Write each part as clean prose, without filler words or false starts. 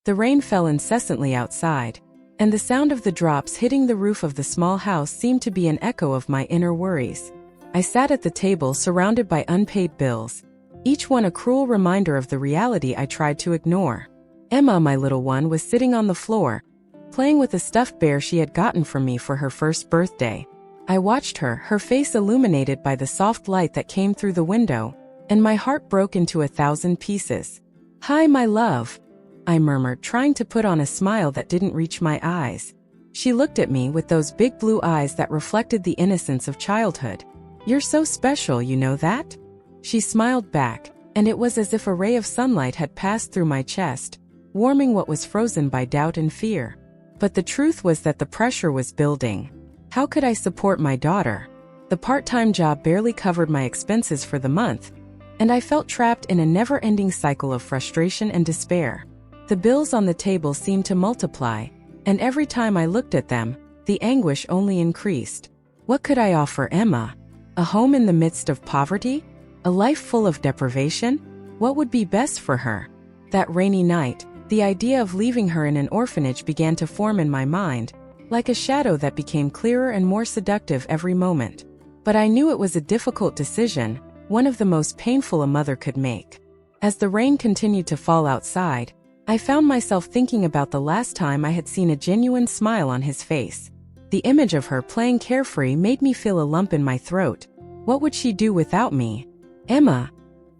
The rain fell incessantly outside, and the sound of the drops hitting the roof of the small house seemed to be an echo of my inner worries. I sat at the table surrounded by unpaid bills, each one a cruel reminder of the reality I tried to ignore. Emma, my little one, was sitting on the floor, playing with a stuffed bear she had gotten from me for her first birthday. I watched her, her face illuminated by the soft light that came through the window, and my heart broke into 1,000 pieces. "Hi, my love," I murmured, trying to put on a smile that didn't reach my eyes. She looked at me with those big blue eyes that reflected the innocence of childhood. "You're so special, you know that?" She smiled back, and it was as if a ray of sunlight had passed through my chest, warming what was frozen by doubt and fear. But the truth was that the pressure was building. How could I support my daughter? The part-time job barely covered my expenses for the month, and I felt trapped in a never-ending cycle of frustration and despair. The bills on the table seemed to multiply, and every time I looked at them, the anguish only increased. What could I offer Emma? A home in the midst of poverty? A life full of deprivation? What would be best for her? That rainy night, the idea of leaving her in an orphanage began to form in my mind, like a shadow that became clearer and more seductive every moment. But I knew it was a difficult decision, one of the most painful a mother could make. As the rain continued to fall outside, I found myself thinking about the last time I had seen a genuine smile on his face. The image of her playing carefree made me feel a lump in my throat. What would she do without me? "Emma,"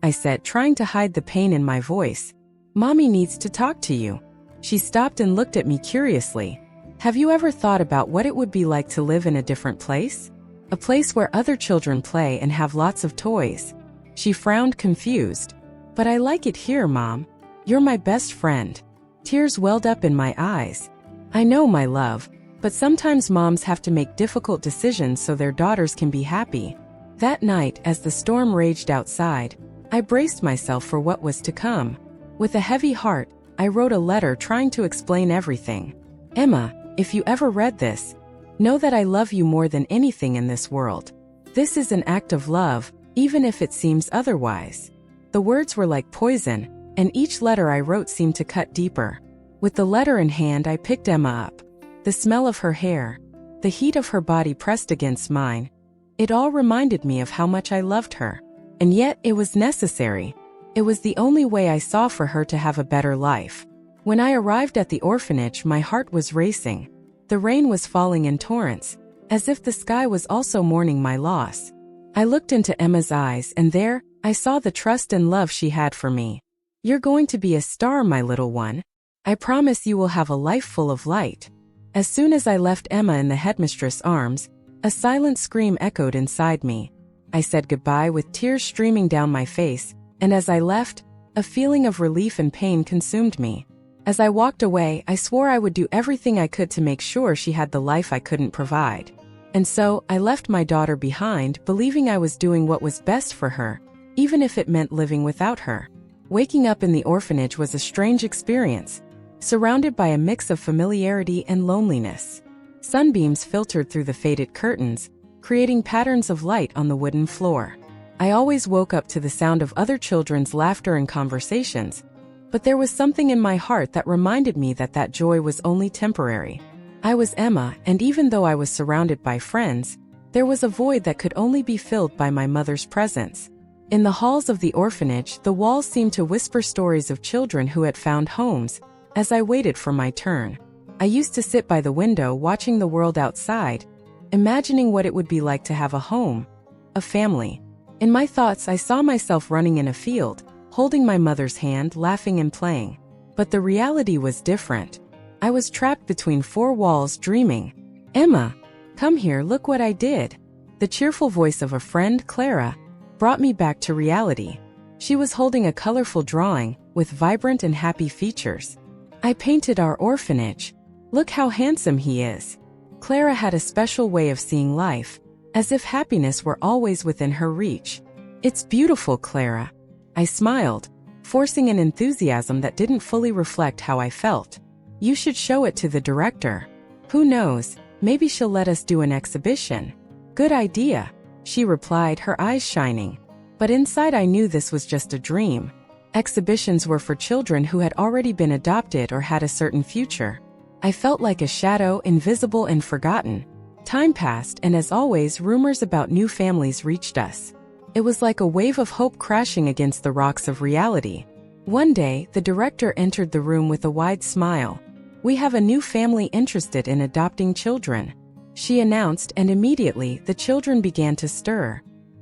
I said, trying to hide the pain in my voice, "Mommy needs to talk to you." She stopped and looked at me curiously. "Have you ever thought about what it would be like to live in a different place? A place where other children play and have lots of toys?" She frowned, confused. "But I like it here, Mom. You're my best friend." Tears welled up in my eyes. "I know, my love, but sometimes moms have to make difficult decisions so their daughters can be happy." That night, as the storm raged outside, I braced myself for what was to come. With a heavy heart, I wrote a letter trying to explain everything. "Emma, if you ever read this, know that I love you more than anything in this world. This is an act of love, even if it seems otherwise." The words were like poison, and each letter I wrote seemed to cut deeper. With the letter in hand, I picked Emma up. The smell of her hair, the heat of her body pressed against mine, it all reminded me of how much I loved her. And yet, it was necessary. It was the only way I saw for her to have a better life. When I arrived at the orphanage, my heart was racing. The rain was falling in torrents, as if the sky was also mourning my loss. I looked into Emma's eyes, and there, I saw the trust and love she had for me. "You're going to be a star, my little one. I promise you will have a life full of light." As soon as I left Emma in the headmistress' arms, a silent scream echoed inside me. I said goodbye with tears streaming down my face, and as I left, a feeling of relief and pain consumed me. As I walked away, I swore I would do everything I could to make sure she had the life I couldn't provide. And so, I left my daughter behind, believing I was doing what was best for her, even if it meant living without her. Waking up in the orphanage was a strange experience, surrounded by a mix of familiarity and loneliness. Sunbeams filtered through the faded curtains, creating patterns of light on the wooden floor. I always woke up to the sound of other children's laughter and conversations, but there was something in my heart that reminded me that that joy was only temporary. I was Emma, and even though I was surrounded by friends, there was a void that could only be filled by my mother's presence. In the halls of the orphanage, the walls seemed to whisper stories of children who had found homes. As I waited for my turn, I used to sit by the window watching the world outside, imagining what it would be like to have a home, a family. In my thoughts, I saw myself running in a field, holding my mother's hand, laughing and playing. But the reality was different. I was trapped between four walls, dreaming. "Emma, come here, look what I did." The cheerful voice of a friend, Clara, brought me back to reality. She was holding a colorful drawing with vibrant and happy features. "I painted our orphanage. Look how handsome he is." Clara had a special way of seeing life, as if happiness were always within her reach. "It's beautiful, Clara." I smiled, forcing an enthusiasm that didn't fully reflect how I felt. "You should show it to the director. Who knows, maybe she'll let us do an exhibition." "Good idea," she replied, her eyes shining. But inside I knew this was just a dream. Exhibitions were for children who had already been adopted or had a certain future. I felt like a shadow, invisible and forgotten. Time passed, and as always, rumors about new families reached us. It was like a wave of hope crashing against the rocks of reality. One day, the director entered the room with a wide smile. "We have a new family interested in adopting children," she announced, and immediately, the children began to stir,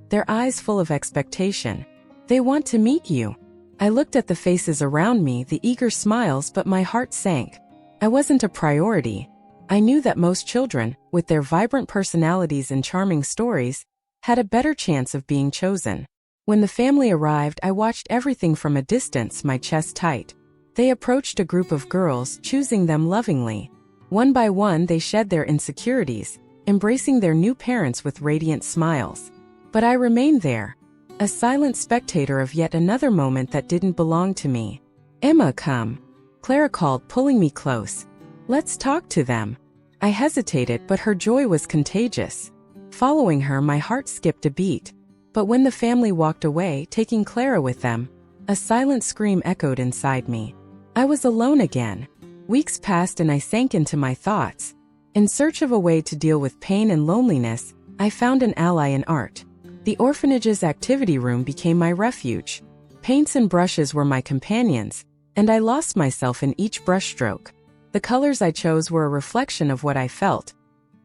their eyes full of expectation. "They want to meet you." I looked at the faces around me, the eager smiles, but my heart sank. I wasn't a priority. I knew that most children, with their vibrant personalities and charming stories, had a better chance of being chosen. When the family arrived, I watched everything from a distance, my chest tight. They approached a group of girls, choosing them lovingly. One by one, they shed their insecurities, embracing their new parents with radiant smiles. But I remained there, a silent spectator of yet another moment that didn't belong to me. "Emma, come," Clara called, pulling me close. "Let's talk to them." I hesitated, but her joy was contagious. Following her, my heart skipped a beat. But when the family walked away, taking Clara with them, a silent scream echoed inside me. I was alone again. Weeks passed and I sank into my thoughts. In search of a way to deal with pain and loneliness, I found an ally in art. The orphanage's activity room became my refuge. Paints and brushes were my companions, and I lost myself in each brushstroke. The colors I chose were a reflection of what I felt.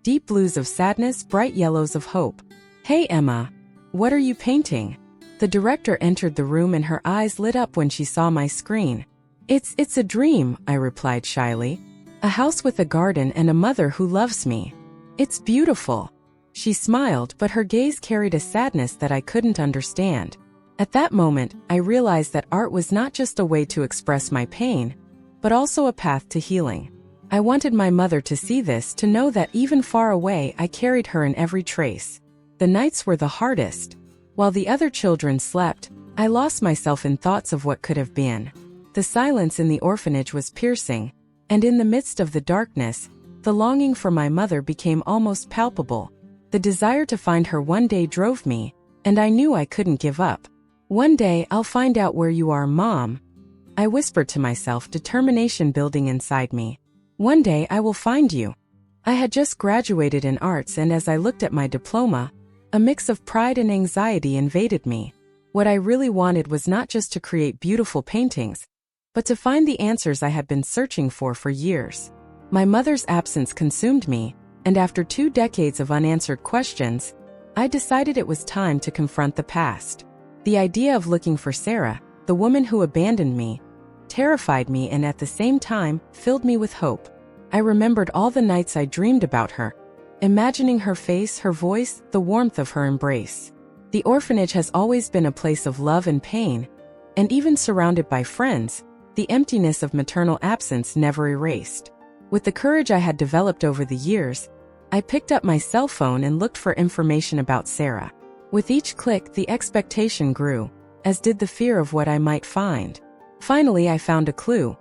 Deep blues of sadness, bright yellows of hope. "Hey Emma, what are you painting?" The director entered the room and her eyes lit up when she saw my screen. It's a dream," I replied shyly. "A house with a garden and a mother who loves me. It's beautiful." She smiled, but her gaze carried a sadness that I couldn't understand. At that moment, I realized that art was not just a way to express my pain, but also a path to healing. I wanted my mother to see this, to know that even far away, I carried her in every trace. The nights were the hardest. While the other children slept, I lost myself in thoughts of what could have been. The silence in the orphanage was piercing, and in the midst of the darkness, the longing for my mother became almost palpable. The desire to find her one day drove me, and I knew I couldn't give up. "One day I'll find out where you are, Mom," I whispered to myself, determination building inside me. "One day I will find you." I had just graduated in arts, and as I looked at my diploma, a mix of pride and anxiety invaded me. What I really wanted was not just to create beautiful paintings, but to find the answers I had been searching for years. My mother's absence consumed me, and after 2 decades of unanswered questions, I decided it was time to confront the past. The idea of looking for Sarah, the woman who abandoned me, terrified me and at the same time filled me with hope. I remembered all the nights I dreamed about her, imagining her face, her voice, the warmth of her embrace. The orphanage has always been a place of love and pain, and even surrounded by friends, the emptiness of maternal absence never erased. With the courage I had developed over the years, I picked up my cell phone and looked for information about Sarah. With each click, the expectation grew, as did the fear of what I might find. Finally, I found a clue.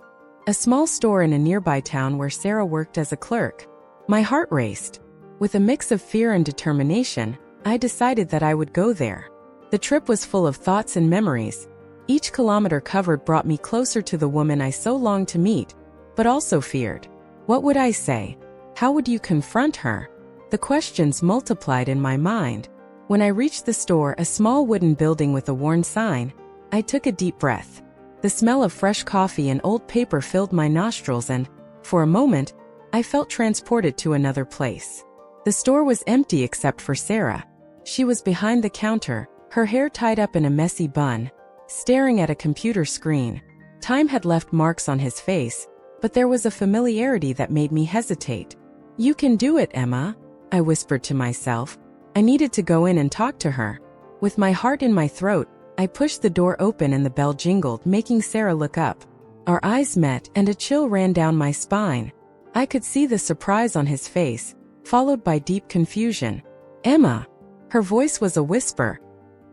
A small store in a nearby town where Sarah worked as a clerk. My heart raced. With a mix of fear and determination, I decided that I would go there. The trip was full of thoughts and memories. Each kilometer covered brought me closer to the woman I so longed to meet, but also feared. What would I say? How would you confront her? The questions multiplied in my mind. When I reached the store, a small wooden building with a worn sign, I took a deep breath. The smell of fresh coffee and old paper filled my nostrils and, for a moment, I felt transported to another place. The store was empty except for Sarah. She was behind the counter, her hair tied up in a messy bun, staring at a computer screen. Time had left marks on his face, but there was a familiarity that made me hesitate. "You can do it, Emma," I whispered to myself. I needed to go in and talk to her. With my heart in my throat, I pushed the door open and the bell jingled, making Sarah look up. Our eyes met, and a chill ran down my spine. I could see the surprise on his face, followed by deep confusion. "Emma!" Her voice was a whisper,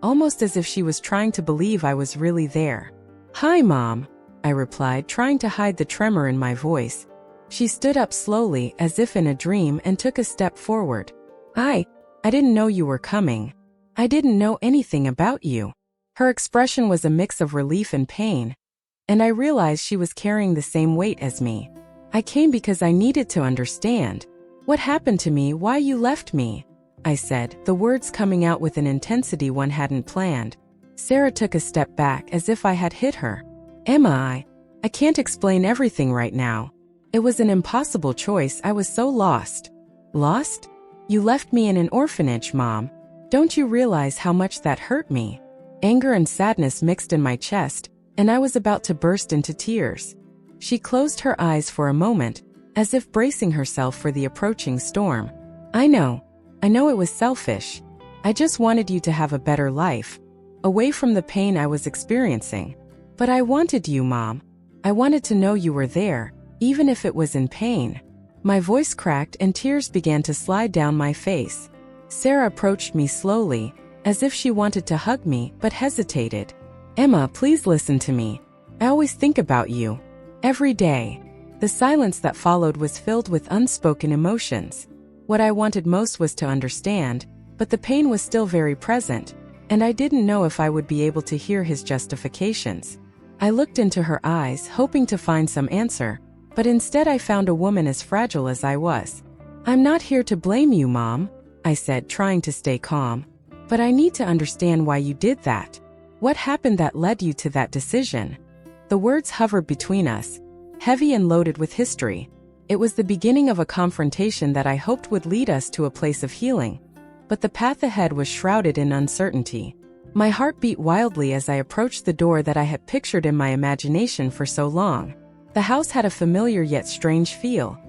almost as if she was trying to believe I was really there. "Hi, Mom," I replied, trying to hide the tremor in my voice. She stood up slowly, as if in a dream, and took a step forward. I didn't know you were coming. I didn't know anything about you." Her expression was a mix of relief and pain, and I realized she was carrying the same weight as me. I came because I needed to understand. What happened to me? Why you left me? I said, the words coming out with an intensity one hadn't planned. Sarah took a step back as if I had hit her. Emma, I can't explain everything right now. It was an impossible choice. I was so lost. Lost? You left me in an orphanage, Mom. Don't you realize how much that hurt me? Anger and sadness mixed in my chest, and I was about to burst into tears. She closed her eyes for a moment, as if bracing herself for the approaching storm. I know it was selfish. I just wanted you to have a better life, away from the pain I was experiencing. But I wanted you, Mom. I wanted to know you were there, even if it was in pain. My voice cracked and tears began to slide down my face. Sarah approached me slowly, as if she wanted to hug me, but hesitated. Emma, please listen to me. I always think about you. Every day. The silence that followed was filled with unspoken emotions. What I wanted most was to understand, but the pain was still very present, and I didn't know if I would be able to hear his justifications. I looked into her eyes, hoping to find some answer, but instead I found a woman as fragile as I was. I'm not here to blame you, Mom, I said, trying to stay calm. But I need to understand why you did that. What happened that led you to that decision? The words hovered between us, heavy and loaded with history. It was the beginning of a confrontation that I hoped would lead us to a place of healing. But the path ahead was shrouded in uncertainty. My heart beat wildly as I approached the door that I had pictured in my imagination for so long. The house had a familiar yet strange feel,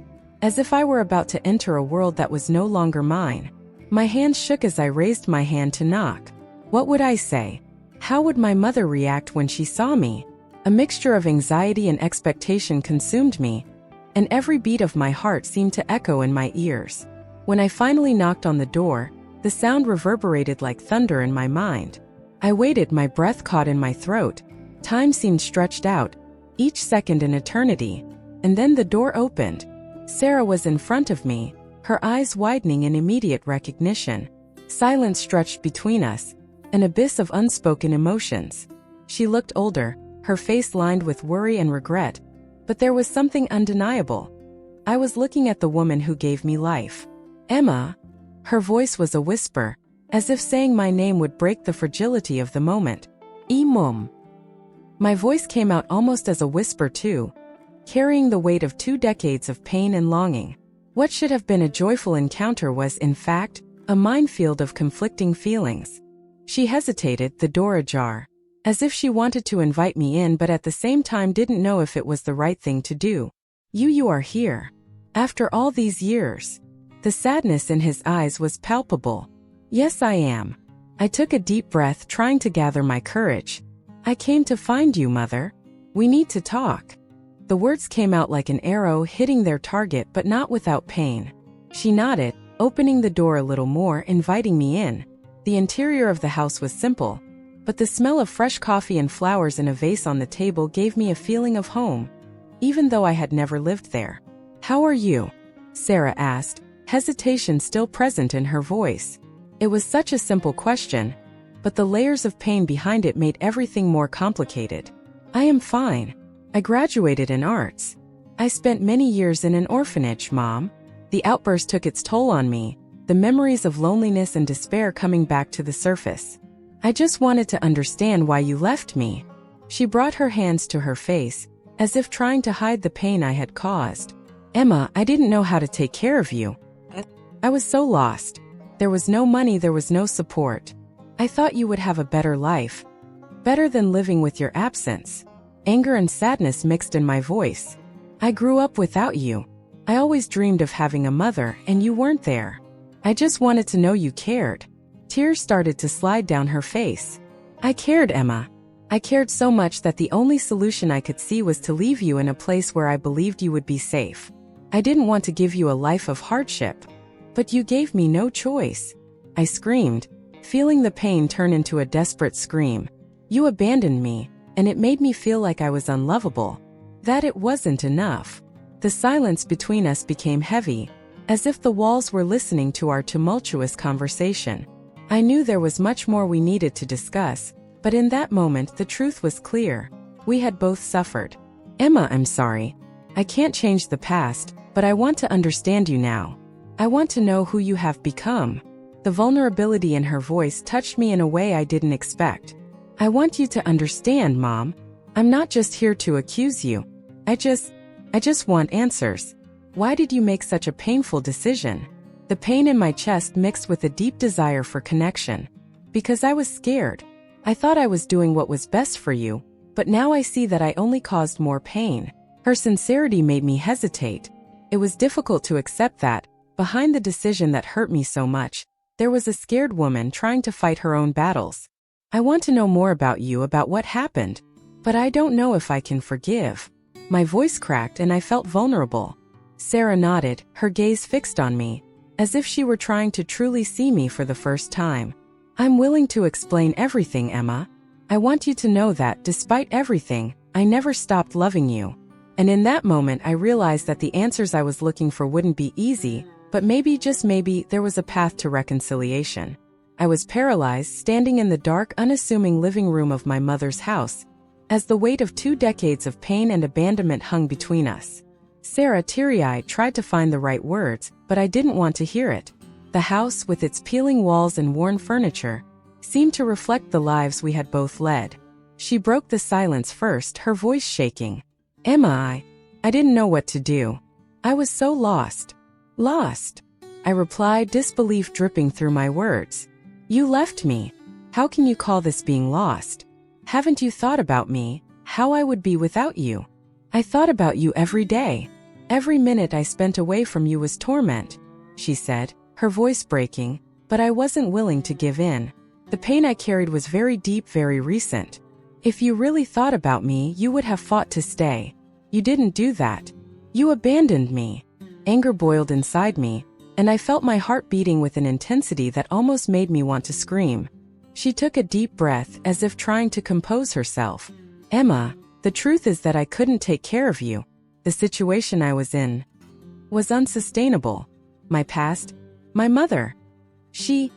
as if I were about to enter a world that was no longer mine. My hands shook as I raised my hand to knock. What would I say? How would my mother react when she saw me? A mixture of anxiety and expectation consumed me, and every beat of my heart seemed to echo in my ears. When I finally knocked on the door, the sound reverberated like thunder in my mind. I waited, my breath caught in my throat. Time seemed stretched out, each second an eternity, and then the door opened. Sarah was in front of me, her eyes widening in immediate recognition. Silence stretched between us, an abyss of unspoken emotions. She looked older, her face lined with worry and regret, but there was something undeniable. I was looking at the woman who gave me life. Emma. Her voice was a whisper, as if saying my name would break the fragility of the moment. Mom. My voice came out almost as a whisper too, carrying the weight of 2 decades of pain and longing. What should have been a joyful encounter was, in fact, a minefield of conflicting feelings. She hesitated, the door ajar, as if she wanted to invite me in but at the same time didn't know if it was the right thing to do. You are here. After all these years. The sadness in his eyes was palpable. Yes, I am. I took a deep breath, trying to gather my courage. I came to find you, Mother. We need to talk. The words came out like an arrow hitting their target, but not without pain. She nodded, opening the door a little more, inviting me in. The interior of the house was simple, but the smell of fresh coffee and flowers in a vase on the table gave me a feeling of home, even though I had never lived there. How are you? Sarah asked, hesitation still present in her voice. It was such a simple question, but the layers of pain behind it made everything more complicated. I am fine. I graduated in arts. I spent many years in an orphanage, Mom. The outburst took its toll on me, the memories of loneliness and despair coming back to the surface. I just wanted to understand why you left me. She brought her hands to her face, as if trying to hide the pain I had caused. Emma, I didn't know how to take care of you. I was so lost. There was no money, there was no support. I thought you would have a better life. Better than living with your absence. Anger and sadness mixed in my voice. I grew up without you. I always dreamed of having a mother, and you weren't there. I just wanted to know you cared. Tears started to slide down her face. I cared, Emma. I cared so much that the only solution I could see was to leave you in a place where I believed you would be safe. I didn't want to give you a life of hardship. But you gave me no choice. I screamed, feeling the pain turn into a desperate scream. You abandoned me, and it made me feel like I was unlovable. That it wasn't enough. The silence between us became heavy, as if the walls were listening to our tumultuous conversation. I knew there was much more we needed to discuss, But in that moment, the truth was clear. We had both suffered. Emma, I'm sorry. I can't change the past, but I want to understand you now. I want to know who you have become. The vulnerability in her voice touched me in a way I didn't expect. I want you to understand, Mom. I'm not just here to accuse you. I just want answers. Why did you make such a painful decision? The pain in my chest mixed with a deep desire for connection. Because I was scared. I thought I was doing what was best for you, but now I see that I only caused more pain. Her sincerity made me hesitate. It was difficult to accept that, behind the decision that hurt me so much, there was a scared woman trying to fight her own battles. I want to know more about you, about what happened, but I don't know if I can forgive. My voice cracked and I felt vulnerable. Sarah nodded, her gaze fixed on me, as if she were trying to truly see me for the first time. I'm willing to explain everything, Emma. I want you to know that, despite everything, I never stopped loving you. And in that moment I realized that the answers I was looking for wouldn't be easy, but maybe, just maybe, there was a path to reconciliation. I was paralyzed, standing in the dark, unassuming living room of my mother's house, as the weight of 2 decades of pain and abandonment hung between us. Sarah, teary-eyed, tried to find the right words, but I didn't want to hear it. The house, with its peeling walls and worn furniture, seemed to reflect the lives we had both led. She broke the silence first, her voice shaking. Emma, I didn't know what to do. I was so lost. Lost, I replied, disbelief dripping through my words. You left me. How can you call this being lost? Haven't you thought about me, how I would be without you? I thought about you every day. Every minute I spent away from you was torment, she said, her voice breaking, but I wasn't willing to give in. The pain I carried was very deep, very recent. If you really thought about me, you would have fought to stay. You didn't do that. You abandoned me. Anger boiled inside me, and I felt my heart beating with an intensity that almost made me want to scream. She took a deep breath, as if trying to compose herself. Emma, the truth is that I couldn't take care of you. The situation I was in was unsustainable. My past, my mother. She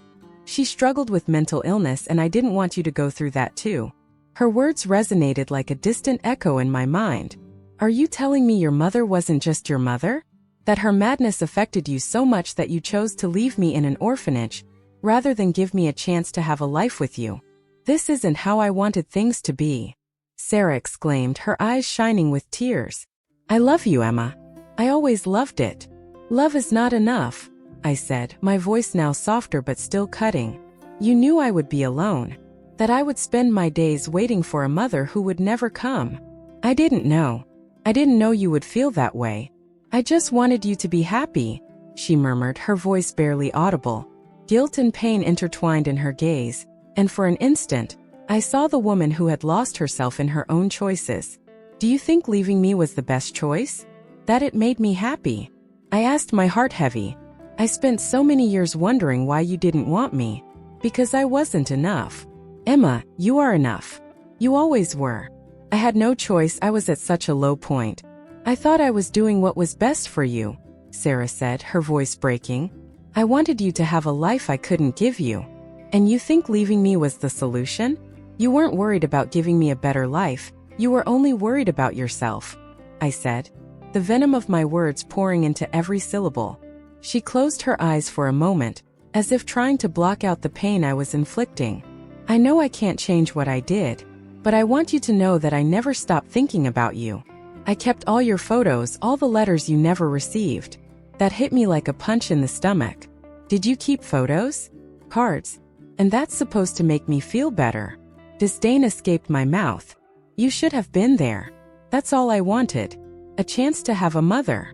struggled with mental illness, and I didn't want you to go through that too. Her words resonated like a distant echo in my mind. Are you telling me your mother wasn't just your mother? That her madness affected you so much that you chose to leave me in an orphanage, rather than give me a chance to have a life with you? This isn't how I wanted things to be. Sarah exclaimed, her eyes shining with tears. I love you, Emma. I always loved it. Love is not enough, I said, my voice now softer but still cutting. You knew I would be alone. That I would spend my days waiting for a mother who would never come. I didn't know. I didn't know you would feel that way. I just wanted you to be happy, she murmured, her voice barely audible. Guilt and pain intertwined in her gaze, and for an instant, I saw the woman who had lost herself in her own choices. Do you think leaving me was the best choice? That it made me happy? I asked, my heart heavy. I spent so many years wondering why you didn't want me. Because I wasn't enough. Emma, you are enough. You always were. I had no choice, I was at such a low point. I thought I was doing what was best for you, Sarah said, her voice breaking. I wanted you to have a life I couldn't give you. And you think leaving me was the solution? You weren't worried about giving me a better life, you were only worried about yourself, I said, the venom of my words pouring into every syllable. She closed her eyes for a moment, as if trying to block out the pain I was inflicting. I know I can't change what I did, but I want you to know that I never stopped thinking about you. I kept all your photos, all the letters you never received. That hit me like a punch in the stomach. Did you keep photos? Cards? And that's supposed to make me feel better. Disdain escaped my mouth. You should have been there. That's all I wanted. A chance to have a mother.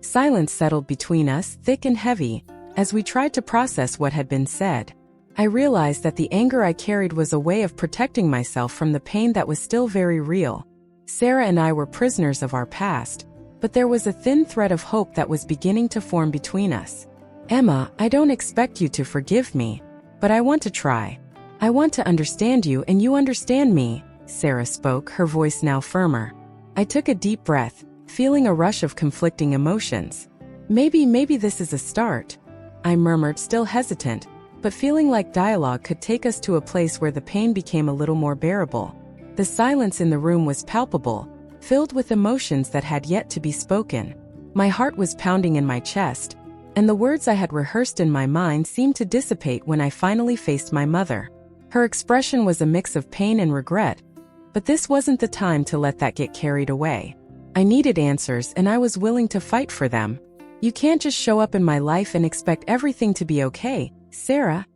Silence settled between us, thick and heavy, as we tried to process what had been said. I realized that the anger I carried was a way of protecting myself from the pain that was still very real. Sarah and I were prisoners of our past, but there was a thin thread of hope that was beginning to form between us. Emma, I don't expect you to forgive me, but I want to try. I want to understand you and you understand me, Sarah spoke, her voice now firmer. I took a deep breath, feeling a rush of conflicting emotions. Maybe this is a start, I murmured, still hesitant. but feeling like dialogue could take us to a place where the pain became a little more bearable. The silence in the room was palpable, filled with emotions that had yet to be spoken. My heart was pounding in my chest, and the words I had rehearsed in my mind seemed to dissipate when I finally faced my mother. Her expression was a mix of pain and regret, but this wasn't the time to let that get carried away. I needed answers, and I was willing to fight for them. "You can't just show up in my life and expect everything to be okay, Sarah,"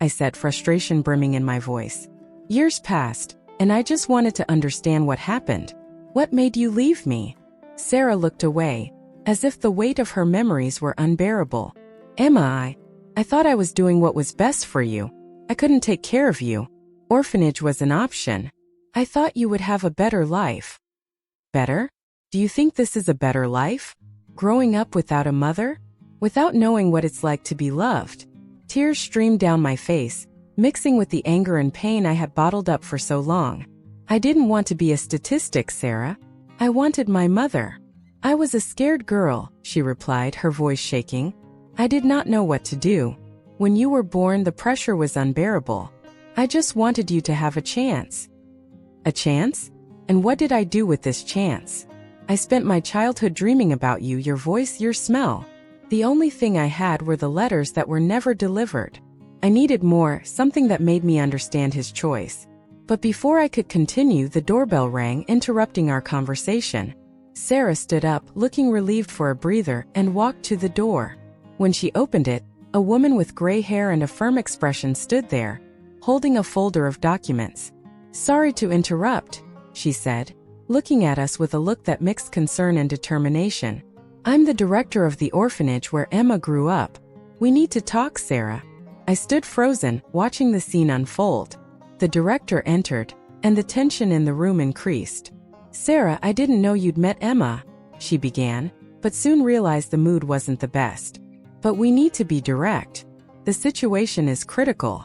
I said, frustration brimming in my voice. "Years passed, and I just wanted to understand what happened. What made you leave me?" Sarah looked away, as if the weight of her memories were unbearable. "Emma, I thought I was doing what was best for you. I couldn't take care of you. Orphanage was an option. I thought you would have a better life." "Better? Do you think this is a better life? Growing up without a mother? Without knowing what it's like to be loved?" Tears streamed down my face, mixing with the anger and pain I had bottled up for so long. "I didn't want to be a statistic, Sarah. I wanted my mother." "I was a scared girl," she replied, her voice shaking. "I did not know what to do. When you were born, the pressure was unbearable. I just wanted you to have a chance." "A chance? And what did I do with this chance? I spent my childhood dreaming about you, your voice, your smell. The only thing I had were the letters that were never delivered. I needed more, something that made me understand his choice." But before I could continue, the doorbell rang, interrupting our conversation. Sarah stood up, looking relieved for a breather, and walked to the door. When she opened it, a woman with gray hair and a firm expression stood there, holding a folder of documents. "Sorry to interrupt," she said, looking at us with a look that mixed concern and determination. "I'm the director of the orphanage where Emma grew up. We need to talk, Sarah." I stood frozen, watching the scene unfold. The director entered, and the tension in the room increased. "Sarah, I didn't know you'd met Emma," she began, but soon realized the mood wasn't the best. "But we need to be direct. The situation is critical."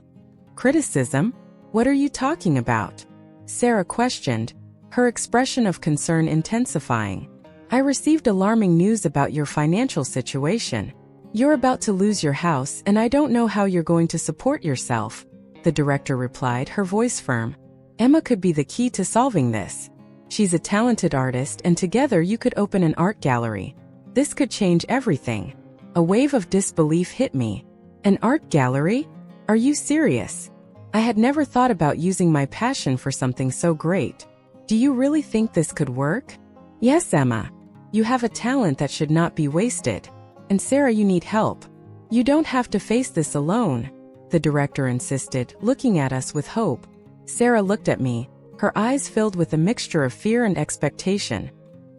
"Criticism? What are you talking about?" Sarah questioned, her expression of concern intensifying. "I received alarming news about your financial situation. You're about to lose your house, and I don't know how you're going to support yourself," the director replied, her voice firm. "Emma could be the key to solving this. She's a talented artist, and together you could open an art gallery. This could change everything." A wave of disbelief hit me. "An art gallery? Are you serious?" I had never thought about using my passion for something so great. "Do you really think this could work?" "Yes, Emma. You have a talent that should not be wasted. And Sarah, you need help. You don't have to face this alone," the director insisted, looking at us with hope. Sarah looked at me, her eyes filled with a mixture of fear and expectation.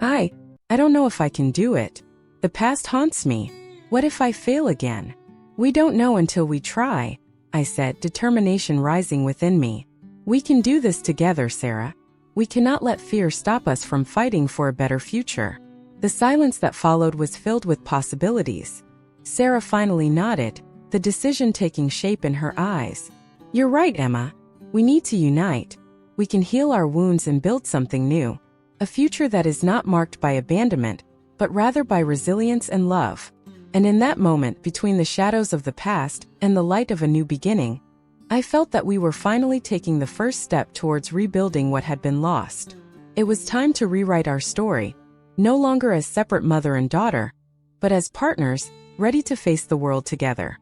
I don't know if I can do it. The past haunts me. What if I fail again?" "We don't know until we try," I said, determination rising within me. "We can do this together, Sarah. We cannot let fear stop us from fighting for a better future." The silence that followed was filled with possibilities. Sarah finally nodded, the decision taking shape in her eyes. "You're right, Emma. We need to unite. We can heal our wounds and build something new. A future that is not marked by abandonment, but rather by resilience and love." And in that moment, between the shadows of the past and the light of a new beginning, I felt that we were finally taking the first step towards rebuilding what had been lost. It was time to rewrite our story, no longer as separate mother and daughter, but as partners, ready to face the world together.